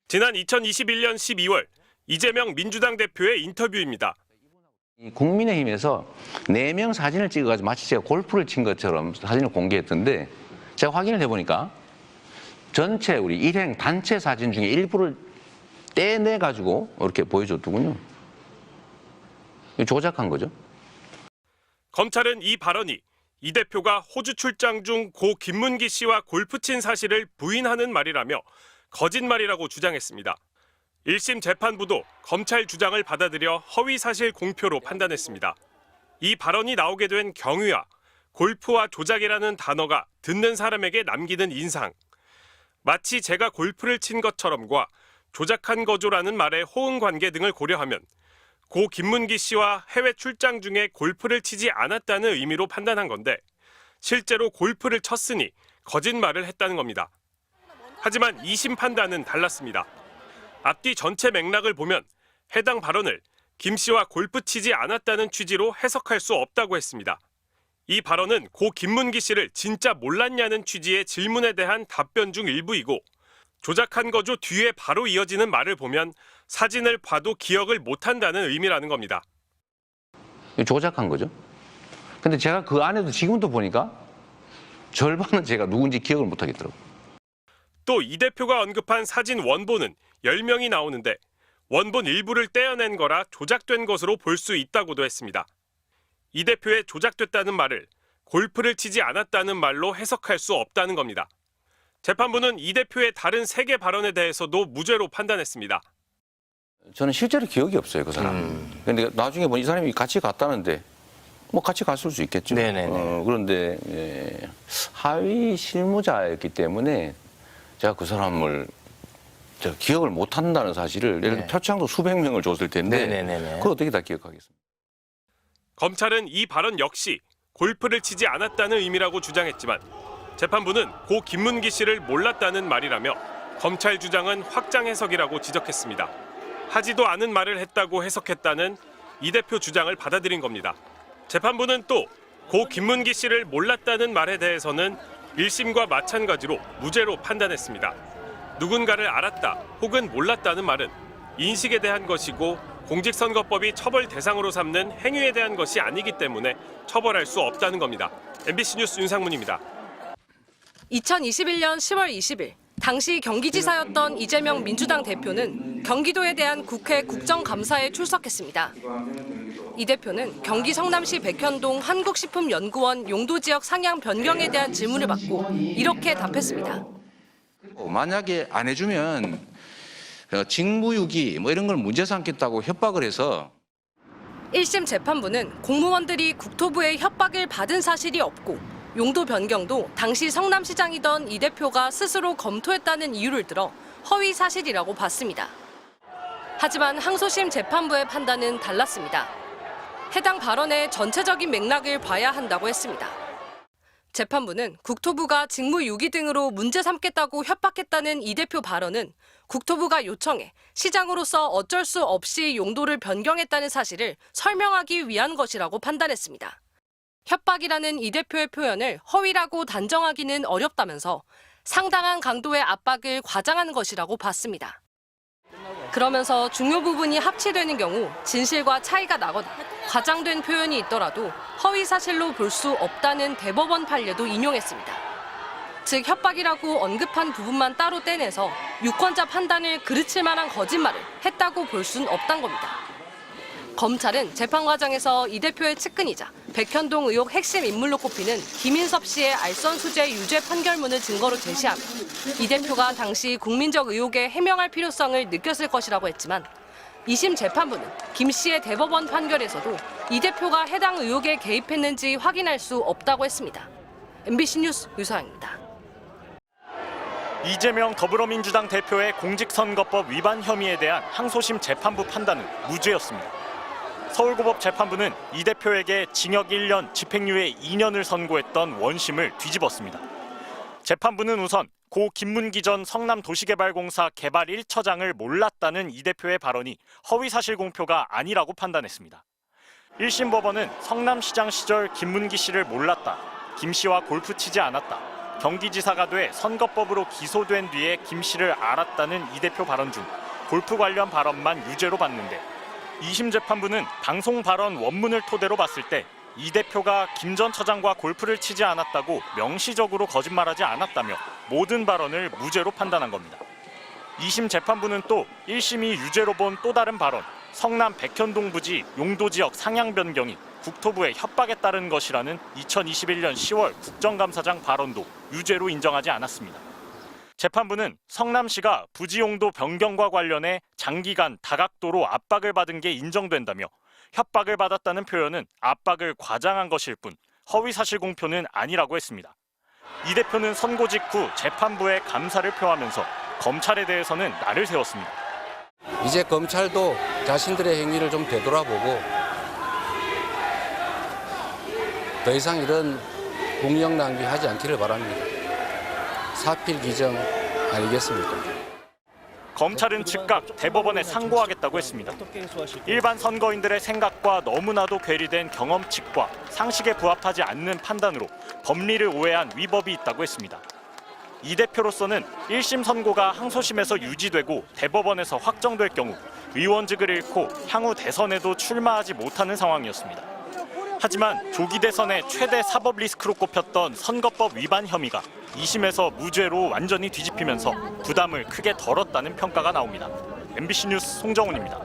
지난 2021년 12월 이재명 민주당 대표의 인터뷰입니다. 국민의힘에서 4명 사진을 찍어가지고 마치 제가 골프를 친 것처럼 사진을 공개했던데 제가 확인을 해보니까 전체 우리 일행 단체 사진 중에 일부를 떼내가지고 이렇게 보여줬더군요. 조작한 거죠. 검찰은 이 발언이 이 대표가 호주 출장 중 고 김문기 씨와 골프 친 사실을 부인하는 말이라며 거짓말이라고 주장했습니다. 1심 재판부도 검찰 주장을 받아들여 허위 사실 공표로 판단했습니다. 이 발언이 나오게 된 경위와 골프와 조작이라는 단어가 듣는 사람에게 남기는 인상, 마치 제가 골프를 친 것처럼과 조작한 거죠라는 말의 호응 관계 등을 고려하면 고 김문기 씨와 해외 출장 중에 골프를 치지 않았다는 의미로 판단한 건데 실제로 골프를 쳤으니 거짓말을 했다는 겁니다. 하지만 2심 판단은 달랐습니다. 앞뒤 전체 맥락을 보면 해당 발언을 김 씨와 골프 치지 않았다는 취지로 해석할 수 없다고 했습니다. 이 발언은 고 김문기 씨를 진짜 몰랐냐는 취지의 질문에 대한 답변 중 일부이고 조작한 거죠 뒤에 바로 이어지는 말을 보면 사진을 봐도 기억을 못한다는 의미라는 겁니다. 조작한 거죠. 근데 제가 그 안에도 지금도 보니까 절반은 제가 누군지 기억을 못하겠더라고요. 또 이 대표가 언급한 사진 원본은 10명이 나오는데 원본 일부를 떼어낸 거라 조작된 것으로 볼 수 있다고도 했습니다. 이 대표의 조작됐다는 말을 골프를 치지 않았다는 말로 해석할 수 없다는 겁니다. 재판부는 이 대표의 다른 3개 발언에 대해서도 무죄로 판단했습니다. 저는 실제로 기억이 없어요, 그 사람. 근데 나중에 보니 이 사람이 같이 갔다는데 뭐 같이 갔을 수 있겠죠. 그런데 하위 실무자였기 때문에 제가 그 사람을 제가 기억을 못 한다는 사실을 예를 들어 표창도 수백 명을 줬을 텐데 그걸 어떻게 다 기억하겠습니까? 검찰은 이 발언 역시 골프를 치지 않았다는 의미라고 주장했지만 재판부는 고 김문기 씨를 몰랐다는 말이라며 검찰 주장은 확장 해석이라고 지적했습니다. 하지도 않은 말을 했다고 해석했다는 이 대표 주장을 받아들인 겁니다. 재판부는 또 고 김문기 씨를 몰랐다는 말에 대해서는 1심과 마찬가지로 무죄로 판단했습니다. 누군가를 알았다 혹은 몰랐다는 말은 인식에 대한 것이고 공직선거법이 처벌 대상으로 삼는 행위에 대한 것이 아니기 때문에 처벌할 수 없다는 겁니다. MBC 뉴스 윤상문입니다. 2021년 10월 20일 당시 경기지사였던 이재명 민주당 대표는 경기도에 대한 국회 국정감사에 출석했습니다. 이 대표는 경기 성남시 백현동 한국식품연구원 용도지역 상향 변경에 대한 질문을 받고 이렇게 답했습니다. 만약에 안 해주면 직무유기 뭐 이런 걸 문제 삼겠다고 협박을 해서 1심 재판부는 공무원들이 국토부의 협박을 받은 사실이 없고 용도 변경도 당시 성남시장이던 이 대표가 스스로 검토했다는 이유를 들어 허위 사실이라고 봤습니다. 하지만 항소심 재판부의 판단은 달랐습니다. 해당 발언의 전체적인 맥락을 봐야 한다고 했습니다. 재판부는 국토부가 직무유기 등으로 문제 삼겠다고 협박했다는 이 대표 발언은 국토부가 요청해 시장으로서 어쩔 수 없이 용도를 변경했다는 사실을 설명하기 위한 것이라고 판단했습니다. 협박이라는 이 대표의 표현을 허위라고 단정하기는 어렵다면서 상당한 강도의 압박을 과장한 것이라고 봤습니다. 그러면서 중요 부분이 합치되는 경우 진실과 차이가 나거나 과장된 표현이 있더라도 허위 사실로 볼 수 없다는 대법원 판례도 인용했습니다. 즉 협박이라고 언급한 부분만 따로 떼내서 유권자 판단을 그르칠 만한 거짓말을 했다고 볼 수는 없단 겁니다. 검찰은 재판 과정에서 이 대표의 측근이자 백현동 의혹 핵심 인물로 꼽히는 김인섭 씨의 알선 수재 유죄 판결문을 증거로 제시하며 이 대표가 당시 국민적 의혹에 해명할 필요성을 느꼈을 것이라고 했지만 2심 재판부는 김 씨의 대법원 판결에서도 이 대표가 해당 의혹에 개입했는지 확인할 수 없다고 했습니다. MBC 뉴스 유서영입니다. 이재명 더불어민주당 대표의 공직선거법 위반 혐의에 대한 항소심 재판부 판단은 무죄였습니다. 서울고법 재판부는 이 대표에게 징역 1년, 집행유예 2년을 선고했던 원심을 뒤집었습니다. 재판부는 우선 고 김문기 전 성남도시개발공사 개발 1처장을 몰랐다는 이 대표의 발언이 허위사실 공표가 아니라고 판단했습니다. 1심 법원은 성남시장 시절 김문기 씨를 몰랐다, 김 씨와 골프 치지 않았다, 경기지사가 돼 선거법으로 기소된 뒤에 김 씨를 알았다는 이 대표 발언 중 골프 관련 발언만 유죄로 봤는데 2심 재판부는 방송 발언 원문을 토대로 봤을 때 이 대표가 김 전 처장과 골프를 치지 않았다고 명시적으로 거짓말하지 않았다며 모든 발언을 무죄로 판단한 겁니다. 2심 재판부는 또 1심이 유죄로 본 또 다른 발언, 성남 백현동 부지 용도 지역 상향 변경이 국토부의 협박에 따른 것이라는 2021년 10월 국정감사장 발언도 유죄로 인정하지 않았습니다. 재판부는 성남시가 부지 용도 변경과 관련해 장기간 다각도로 압박을 받은 게 인정된다며 협박을 받았다는 표현은 압박을 과장한 것일 뿐 허위 사실 공표는 아니라고 했습니다. 이 대표는 선고 직후 재판부에 감사를 표하면서 검찰에 대해서는 날을 세웠습니다. 이제 검찰도 자신들의 행위를 좀 되돌아보고 더 이상 이런 국력 낭비하지 않기를 바랍니다. 사필 기정 아니겠습니까? 검찰은 즉각 대법원에 상고하겠다고 했습니다. 일반 선거인들의 생각과 너무나도 괴리된 경험칙과 상식에 부합하지 않는 판단으로 법리를 오해한 위법이 있다고 했습니다. 이 대표로서는 1심 선고가 항소심에서 유지되고 대법원에서 확정될 경우 의원직을 잃고 향후 대선에도 출마하지 못하는 상황이었습니다. 하지만 조기 대선의 최대 사법 리스크로 꼽혔던 선거법 위반 혐의가 2심에서 무죄로 완전히 뒤집히면서 부담을 크게 덜었다는 평가가 나옵니다. MBC 뉴스 송정훈입니다.